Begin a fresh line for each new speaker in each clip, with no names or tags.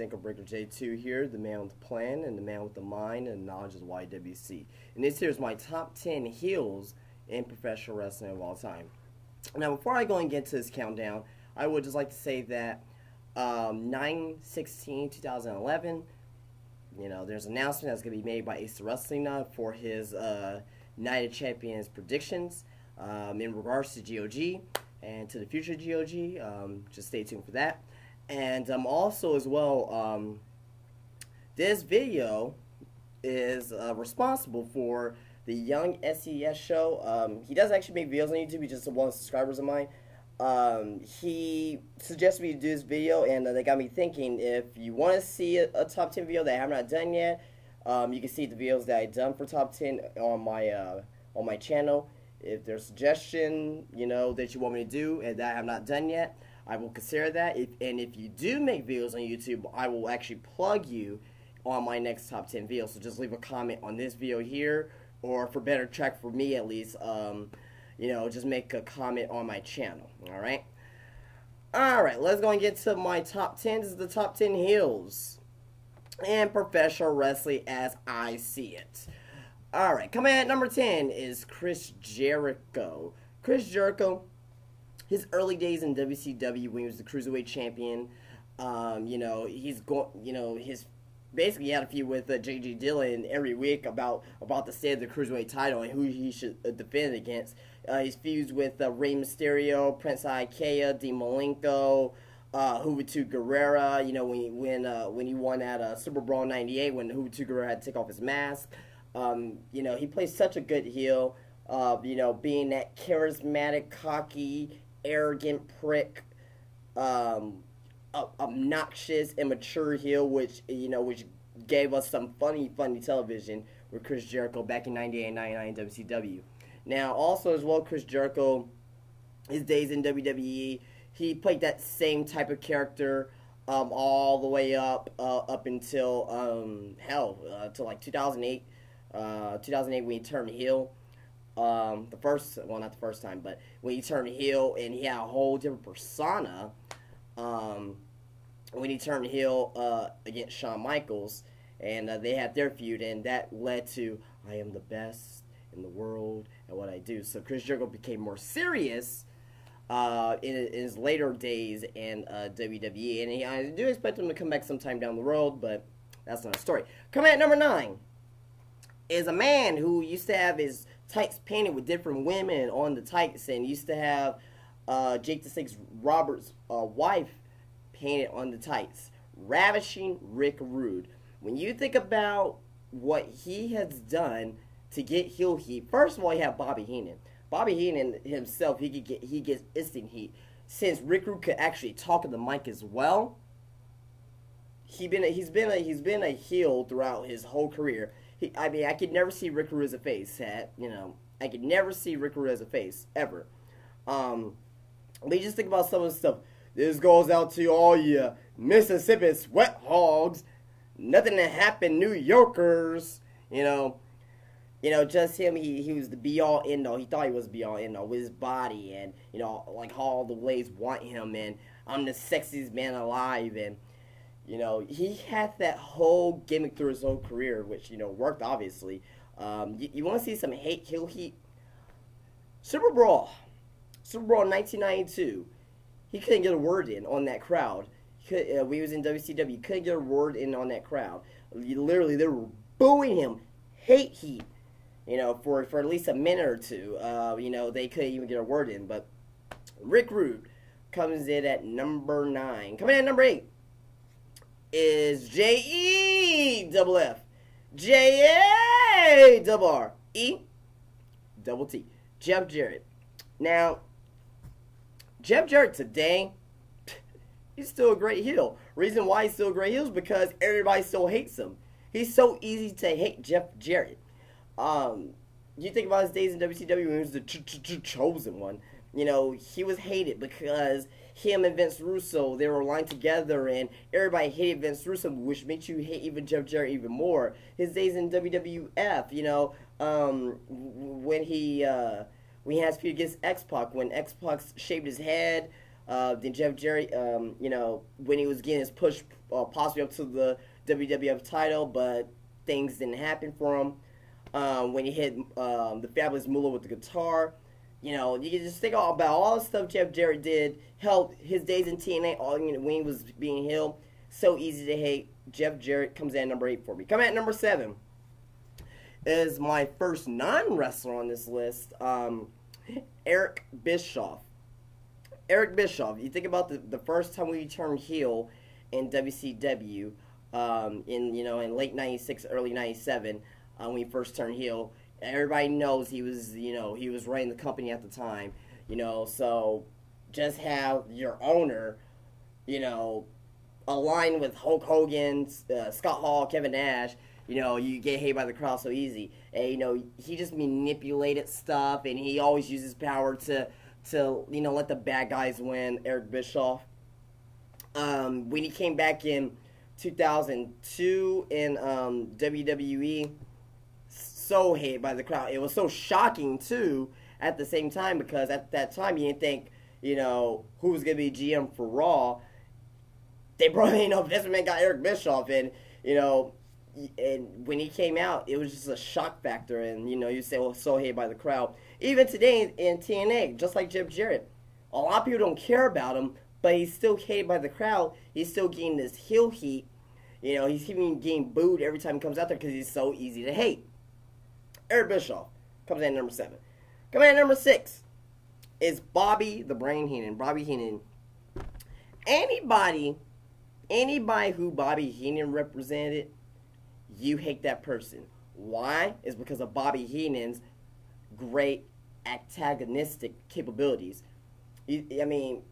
Ankle Breaker J2 here, the man with the plan and the man with the mind and knowledge of YWC. And this here is my top 10 heels in professional wrestling of all time. Now, before I go and get to this countdown, I would just like to say that 9/16/2011, there's an announcement that's going to be made by Ace Wrestling for his Night of Champions predictions in regards to GOG and to the future GOG. Just stay tuned for that. And also as well, this video is responsible for the Young SES show. He doesn't actually make videos on YouTube. He's just one of the subscribers of mine. He suggested me to do this video, and they got me thinking, if you want to see a top 10 video that I have not done yet, you can see the videos that I've done for top 10 on my channel. If there's a suggestion, that you want me to do and that I have not done yet, I will consider that. If you do make videos on YouTube, I will actually plug you on my next top 10 video. So just leave a comment on this video here, or for better track for me at least, just make a comment on my channel. Alright, let's go and get to my top 10. This is the top 10 heels in professional wrestling as I see it. Alright, coming at number 10 is Chris Jericho. Chris Jericho, his early days in WCW when he was the Cruiserweight champion, his basically he had a feud with J.J. Dillon every week about the state of the Cruiserweight title and who he should defend against. His feuds with Rey Mysterio, Prince Iaukea, Dean Malenko, Juventud Guerrera, when he won at Super Brawl '98 when Juventud Guerrera had to take off his mask. He plays such a good heel, being that charismatic, cocky, arrogant prick, obnoxious, immature heel, which gave us some funny television with Chris Jericho back in '98 and '99 in WCW. Now, also as well, Chris Jericho, his days in WWE, he played that same type of character all the way up until till like 2008. 2008 when he turned heel. Not the first time, but when he turned heel and he had a whole different persona. When he turned heel against Shawn Michaels, and they had their feud, and that led to I am the best in the world at what I do. So Chris Jericho became more serious in his later days in WWE, and I do expect him to come back sometime down the road, but that's not a story. Coming at number 9 is a man who used to have his tights painted with different women on the tights, and used to have Jake the Snake Roberts' wife painted on the tights. Ravishing Rick Rude. When you think about what he has done to get heel heat, first of all, you have Bobby Heenan. Bobby Heenan himself, he gets instant heat. Since Rick Rude could actually talk on the mic as well, he's been a heel throughout his whole career. I could never see Rick Rude as a face. I could never see Rick Rude as a face ever. But you just think about some of the stuff. This goes out to all you Mississippi sweat hogs. Nothing that happened, New Yorkers. Just him. He was the be all end all. He thought he was be all end all with his body, and like how all the ladies want him, and I'm the sexiest man alive, and he had that whole gimmick through his whole career, which worked obviously. You want to see some heel heat? Super Brawl 1992. He couldn't get a word in on that crowd. When he was in WCW, he couldn't get a word in on that crowd. Literally, they were booing him, hate heat. For at least a minute or two. They couldn't even get a word in. But Rick Rude comes in at number 9. Coming in at number 8 is J-E-double-F. J-A-double-R-E-double-T. Jeff Jarrett. Now, Jeff Jarrett today, he's still a great heel. Reason why he's still a great heel is because everybody still hates him. He's so easy to hate, Jeff Jarrett. You think about his days in WCW when he was the chosen one. He was hated because him and Vince Russo, they were aligned together, and everybody hated Vince Russo, which makes you hate even Jeff Jarrett even more. His days in WWF, when he has feud against X-Pac, when X-Pac shaved his head, then Jeff Jarrett, when he was getting his push possibly up to the WWF title, but things didn't happen for him. When he hit the Fabulous Moolah with the guitar, you know, you can just think about all the stuff Jeff Jarrett did. Hell, his days in TNA, when he was being heel, so easy to hate. Jeff Jarrett comes in at number 8 for me. Coming at number 7 is my first non-wrestler on this list, Eric Bischoff. Eric Bischoff. You think about the first time we turned heel in WCW, in late '96, early '97, when we first turned heel. Everybody knows he was running the company at the time, So just have your owner, align with Hulk Hogan, Scott Hall, Kevin Nash. You get hated by the crowd so easy. And, he just manipulated stuff, and he always uses power to let the bad guys win. Eric Bischoff. When he came back in 2002 in WWE, so hated by the crowd. It was so shocking, too, at the same time, because at that time you didn't think, who was going to be GM for Raw. They brought, Vince McMahon got Eric Bischoff, and, and when he came out, it was just a shock factor, and, you say, well, so hated by the crowd. Even today in TNA, just like Jeff Jarrett, a lot of people don't care about him, but he's still hated by the crowd. He's still getting this heel heat. He's even getting booed every time he comes out there because he's so easy to hate. Eric Bischoff comes in at number 7. Coming in at number 6 is Bobby the Brain Heenan. Bobby Heenan. Anybody who Bobby Heenan represented, you hate that person. Why? It's because of Bobby Heenan's great antagonistic capabilities. Every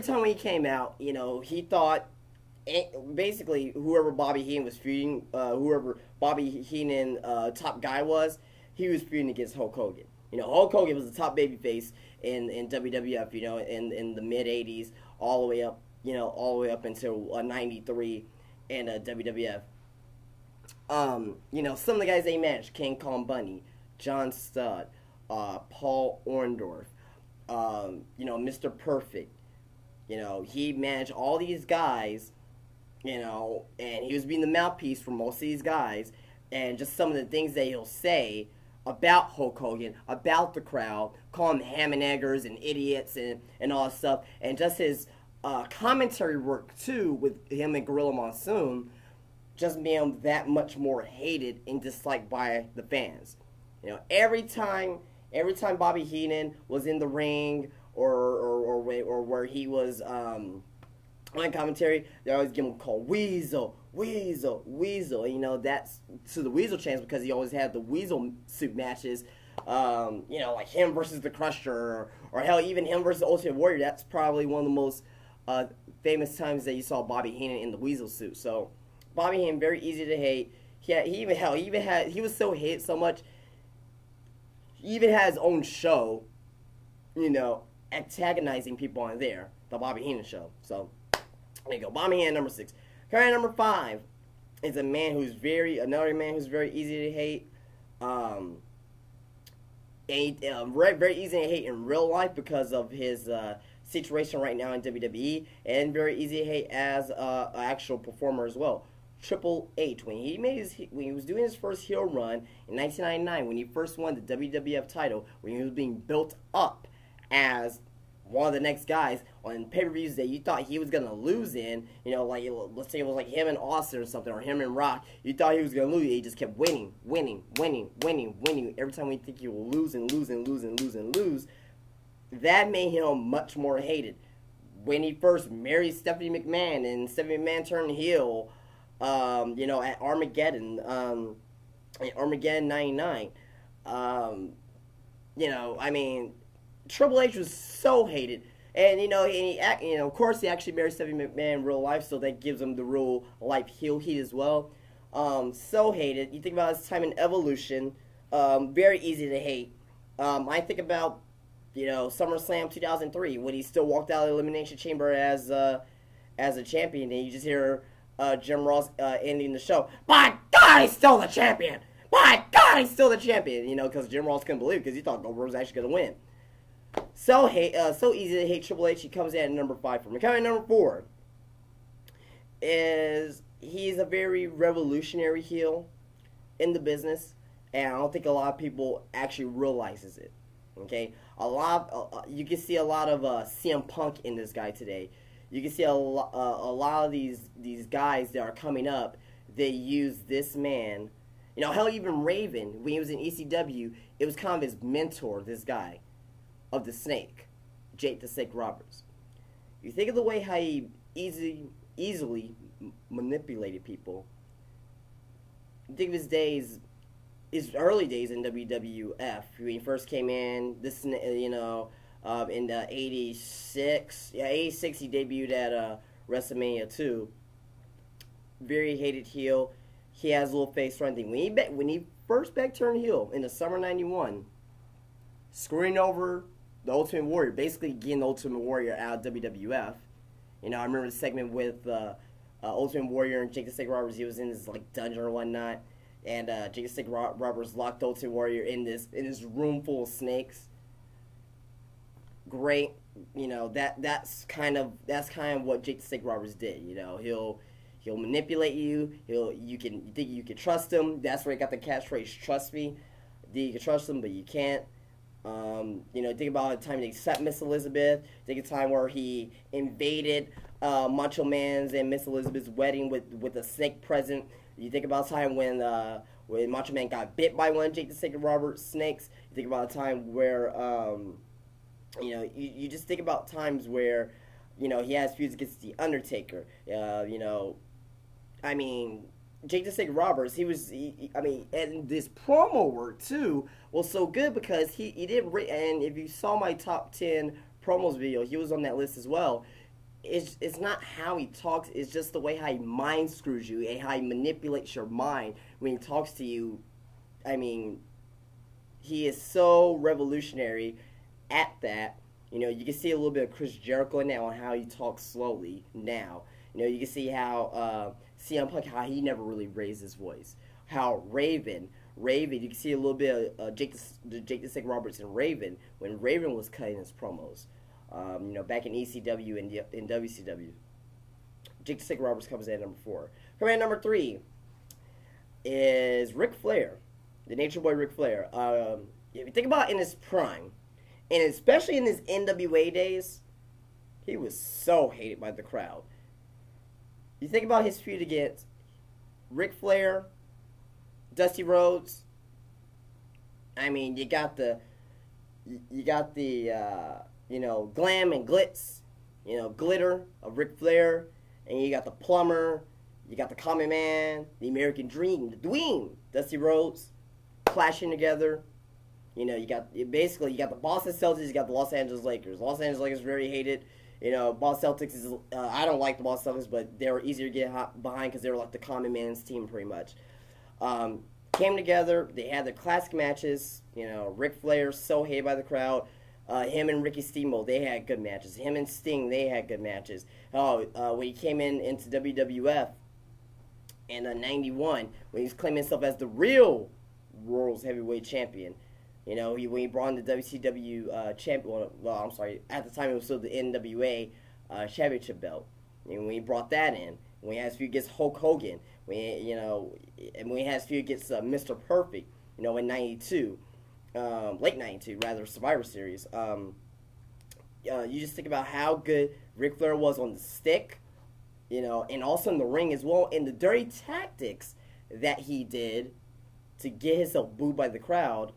time when he came out, he thought, basically, whoever Bobby Heenan was feuding, whoever Bobby Heenan top guy was, he was feuding against Hulk Hogan. Hulk Hogan was the top babyface in WWF, in the mid-'80s, all the way up until '93 in WWF. Some of the guys they managed: King Kong Bundy, John Studd, Paul Orndorff, Mr. Perfect. He managed all these guys, and he was being the mouthpiece for most of these guys, and just some of the things that he'll say about Hulk Hogan, about the crowd, call him ham and eggers and idiots and all that stuff, and just his commentary work, too, with him and Gorilla Monsoon, just being that much more hated and disliked by the fans. Every time Bobby Heenan was in the ring or where he was on commentary, they always give him a call, Weasel, Weasel, Weasel. That's to the Weasel chance because he always had the Weasel suit matches, like him versus the Crusher, or hell, even him versus the Ultimate Warrior. That's probably one of the most famous times that you saw Bobby Heenan in the Weasel suit. So Bobby Heenan, very easy to hate. He was so hated so much. He even had his own show, antagonizing people on there, the Bobby Heenan show. So there you go. Bobby Heenan, number 6. Current number 5 is another man who's very easy to hate. Very easy to hate in real life because of his situation right now in WWE, and very easy to hate as an actual performer as well. Triple H, when he was doing his first heel run in 1999, when he first won the WWF title, when he was being built up as one of the next guys on pay-per-views that you thought he was going to lose in, let's say it was like him and Austin or something, or him and Rock, you thought he was going to lose, he just kept winning. Every time we think he will lose. That made him much more hated. When he first married Stephanie McMahon, and Stephanie McMahon turned heel, at Armageddon, Armageddon 99, Triple H was so hated, and of course he actually married Stephanie McMahon in real life, so that gives him the real life heel heat as well. So hated. You think about his time in Evolution, very easy to hate. I think about SummerSlam 2003 when he still walked out of the Elimination Chamber as a champion, and you just hear Jim Ross ending the show. By God, he's still the champion! By God, he's still the champion! Because Jim Ross couldn't believe it because he thought Goldberg was actually going to win. So easy to hate Triple H. He comes in at number 5 for me. Coming at number 4 is he's a very revolutionary heel in the business, and I don't think a lot of people actually realizes it. Okay, you can see a lot of CM Punk in this guy today. You can see a lot of these guys that are coming up. They use this man. You know, hell, even Raven, when he was in ECW, it was kind of his mentor, this guy, of the Snake, Jake the Snake Roberts. You think of the way how he easily manipulated people. You think of his early days in WWF, when he first came in, in '86. Yeah, '86 he debuted at WrestleMania 2. Very hated heel. He has a little face front thing. When he first back turned heel in the summer '91, screwing over the Ultimate Warrior, basically getting the Ultimate Warrior out of WWF. You know, I remember the segment with Ultimate Warrior and Jake the Snake Roberts. He was in this like dungeon or whatnot, and Jake the Snake Roberts locked Ultimate Warrior in this room full of snakes. Great. You know, that's kind of what Jake the Snake Roberts did. You know, he'll manipulate you. You think you can trust him. That's where he got the catchphrase "Trust me." You can trust him, but you can't. You know, think about the time he set Miss Elizabeth. Think of the time where he invaded Macho Man's and Miss Elizabeth's wedding with a snake present. You think about the time when Macho Man got bit by one of Jake the Snake Roberts snakes. You think about a time where you know, you just think about times where, you know, he has feuds against The Undertaker. You know, I mean, Jake the Snake Roberts, and this promo work, too, was so good because he did, and if you saw my top 10 promos video, he was on that list as well. It's not how he talks, it's just the way how he mind screws you, and how he manipulates your mind when he talks to you. I mean, he is so revolutionary at that. You know, you can see a little bit of Chris Jericho now on how he talks slowly now. You know, you can see how CM Punk, how he never really raised his voice. How Raven, you can see a little bit of Jake the Snake Roberts and Raven when Raven was cutting his promos. You know, back in ECW and in WCW. Jake the Snake Roberts comes in at number 4. Coming in at number 3 is Ric Flair, the Nature Boy Ric Flair. If you think about in his prime, and especially in his NWA days, he was so hated by the crowd. You think about his feud against Ric Flair, Dusty Rhodes. I mean, you got the you know, glam and glitz, you know, glitter of Ric Flair, and you got the plumber, you got the common man, the American Dream, the Dweem, Dusty Rhodes, clashing together. You know, you got the Boston Celtics, you got the Los Angeles Lakers. Los Angeles Lakers very hated. You know, Boston Celtics is, I don't like the Boston Celtics, but they were easier to get behind because they were like the common man's team pretty much. Came together, they had their classic matches. You know, Ric Flair, so hated by the crowd. Him and Ricky Steamboat, they had good matches. Him and Sting, they had good matches. When he came into WWF in '91, when he was claiming himself as the real World's Heavyweight Champion. You know, when he brought in the WCW champion, well, I'm sorry, at the time it was still the NWA championship belt. And when he brought that in, when he had his feud against Hulk Hogan, when he had his feud against Mr. Perfect, you know, in '92, late '92 rather, Survivor Series. You just think about how good Ric Flair was on the stick, you know, and also in the ring as well, and the dirty tactics that he did to get himself booed by the crowd.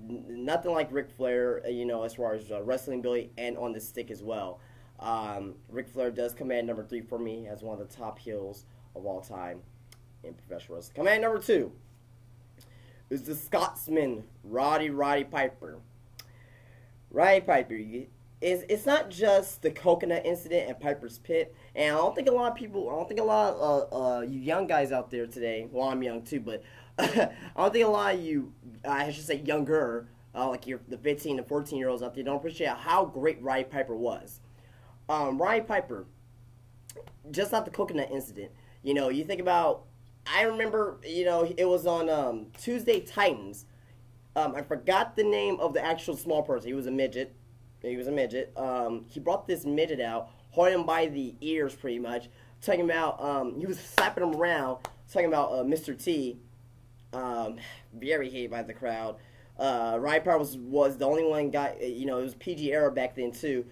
Nothing like Ric Flair, you know, as far as wrestling ability and on the stick as well. Ric Flair does come in number 3 for me as one of the top heels of all time in professional wrestling. Coming in number 2 is the Scotsman, Roddy Piper. Roddy Piper, it's not just the coconut incident at Piper's Pit, and I don't think a lot of you young guys out there today, well, I'm young too, but I don't think a lot of you, I should say younger, like the 15 to 14-year-olds out there, don't appreciate how great Roddy Piper was. Roddy Piper, just not the coconut incident. You know, you think about, I remember, you know, it was on Tuesday Titans. I forgot the name of the actual small person. He was a midget. He brought this midget out holding him by the ears pretty much, talking about, he was slapping him around, talking about Mr. T, very hated by the crowd. Ryan Power was the only one guy, it was PG era back then too.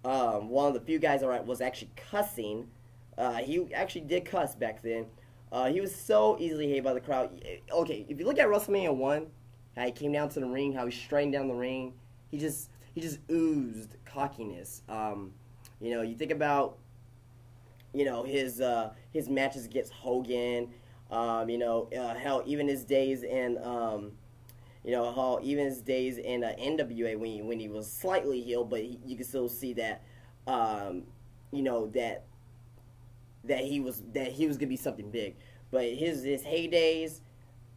One of the few guys that was actually cussing. He actually did cuss back then. He was so easily hated by the crowd. Okay, if you look at WrestleMania 1, how he came down to the ring, how he straightened down the ring, he just oozed cockiness. You think about, his matches against Hogan. Hell, even his days in, NWA when he was slightly healed, but you can still see that, that he was gonna be something big. But his heydays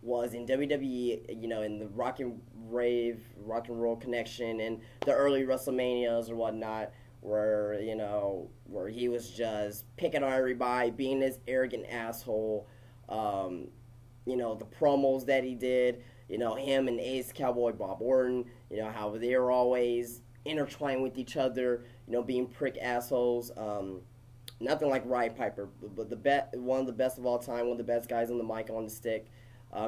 was in WWE, in the Rock and Roll Connection and the early WrestleManias or whatnot, where he was just picking on everybody, being this arrogant asshole. The promos that he did, him and Ace Cowboy Bob Orton, how they were always intertwined with each other, being prick assholes. Nothing like Roddy Piper, but one of the best of all time, one of the best guys on the mic, on the stick.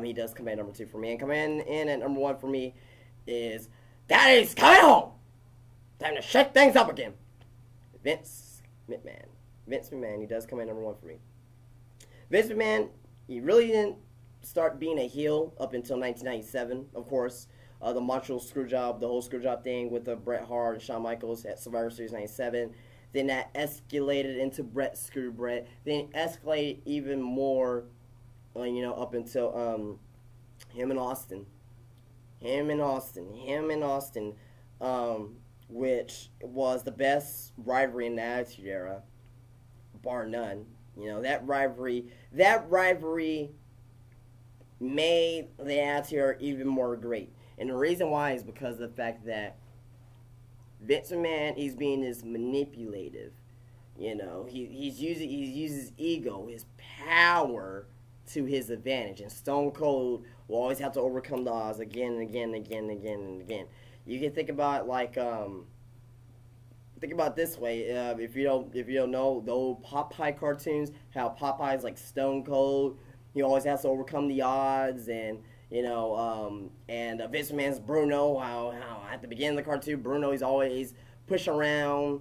He does come in number 2 for me. And coming in at number 1 for me is Daddy's coming home! Time to shake things up again. Vince McMahon. Vince McMahon, he does come in number 1 for me. Vince McMahon, he really didn't start being a heel up until 1997, of course. The Montreal Screwjob, the whole Screwjob thing with Bret Hart and Shawn Michaels at Survivor Series 97. Then that escalated into Bret Screw Bret. Then escalated even more, up until him and Austin, which was the best rivalry in the Attitude Era, bar none. That rivalry made the Attitude Era even more great. And the reason why is because of the fact that Vince McMahon, he's being this manipulative. He uses ego, his power to his advantage. And Stone Cold will always have to overcome the odds again and again and again and again and again. You can think about think about it this way. If you don't know the old Popeye cartoons, how Popeye's like Stone Cold. He always has to overcome the odds, and Vince McMahon's Bruno, how at the beginning of the cartoon, Bruno, he's always pushing around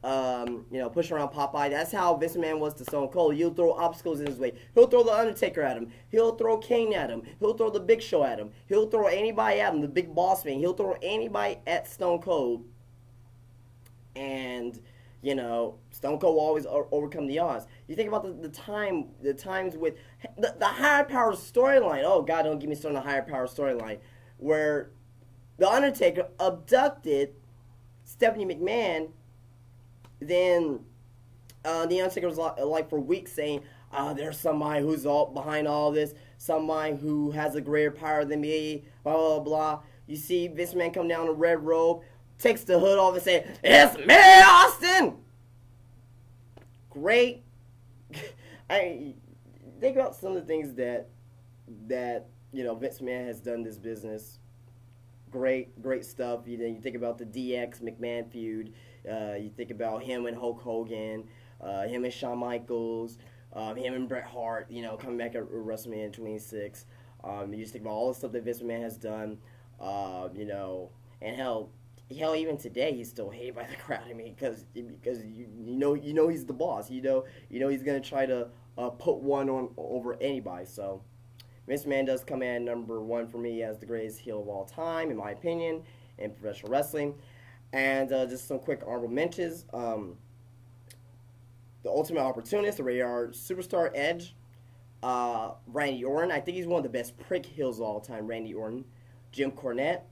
Popeye. That's how Vince McMahon was to Stone Cold. He'll throw obstacles in his way. He'll throw The Undertaker at him. He'll throw Kane at him. He'll throw The Big Show at him. He'll throw anybody at him, the Big Boss Man. He'll throw anybody at Stone Cold. And, Stone Cold will always overcome the odds. You think about the times with the higher power storyline. Oh, God, don't get me started on the higher power storyline. Where The Undertaker abducted Stephanie McMahon. Then The Undertaker was like for weeks saying, there's somebody who's behind all this. Somebody who has a greater power than me. Blah, blah, blah. You see Vince McMahon come down in a red robe. Takes the hood off and say, "It's me, Austin!" Great. I think about some of the things that Vince McMahon has done in this business. Great stuff. You think about the DX McMahon feud. You think about him and Hulk Hogan, him and Shawn Michaels, him and Bret Hart. Coming back at WrestleMania 26. You just think about all the stuff that Vince McMahon has done. And hell, even today he's still hated by the crowd. I mean, because he's the boss. He's gonna try to put one on over anybody. So Vince McMahon does come in number 1 for me as the greatest heel of all time, in my opinion, in professional wrestling. And just some quick honorable mentions. The Ultimate Opportunist, the Radar Superstar Edge, Randy Orton. I think he's one of the best prick heels of all time. Randy Orton, Jim Cornette.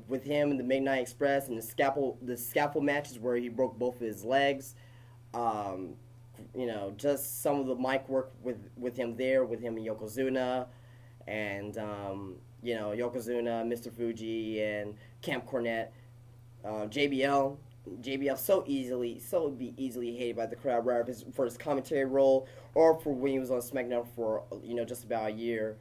With him in the Midnight Express and the scalpel matches where he broke both of his legs. Just some of the mic work with him there, with him and Yokozuna, and Yokozuna, Mr. Fuji, and Camp Cornette. JBL so easily hated by the crowd, rather for his commentary role or for when he was on SmackDown for just about a year,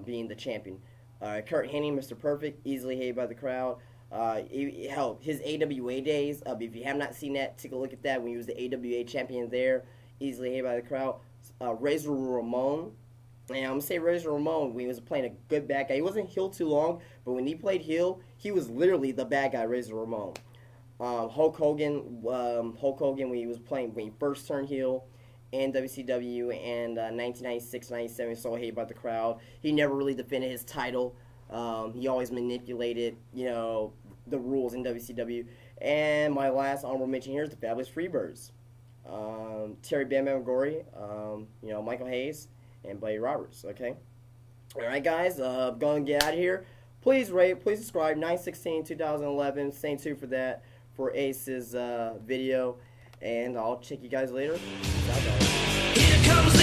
being the champion. Kurt Hennig, Mr. Perfect, easily hated by the crowd. Hell, his AWA days. If you have not seen that, take a look at that when he was the AWA champion there, easily hated by the crowd. Razor Ramon. And I'm going to say Razor Ramon when he was playing a good bad guy. He wasn't heel too long, but when he played heel, he was literally the bad guy, Razor Ramon. Hulk Hogan when he first turned heel in WCW and 1996-97, so hated by the crowd. He never really defended his title. He always manipulated, the rules in WCW. And my last honorable mention here is the Fabulous Freebirds. Terry Bam Bam Gordy, Michael Hayes, and Buddy Roberts, okay? Alright, guys, going to get out of here. Please rate, please subscribe, 9/16/2011, stay tuned for that, for Ace's video, and I'll check you guys later. Peace out, guys. Here comes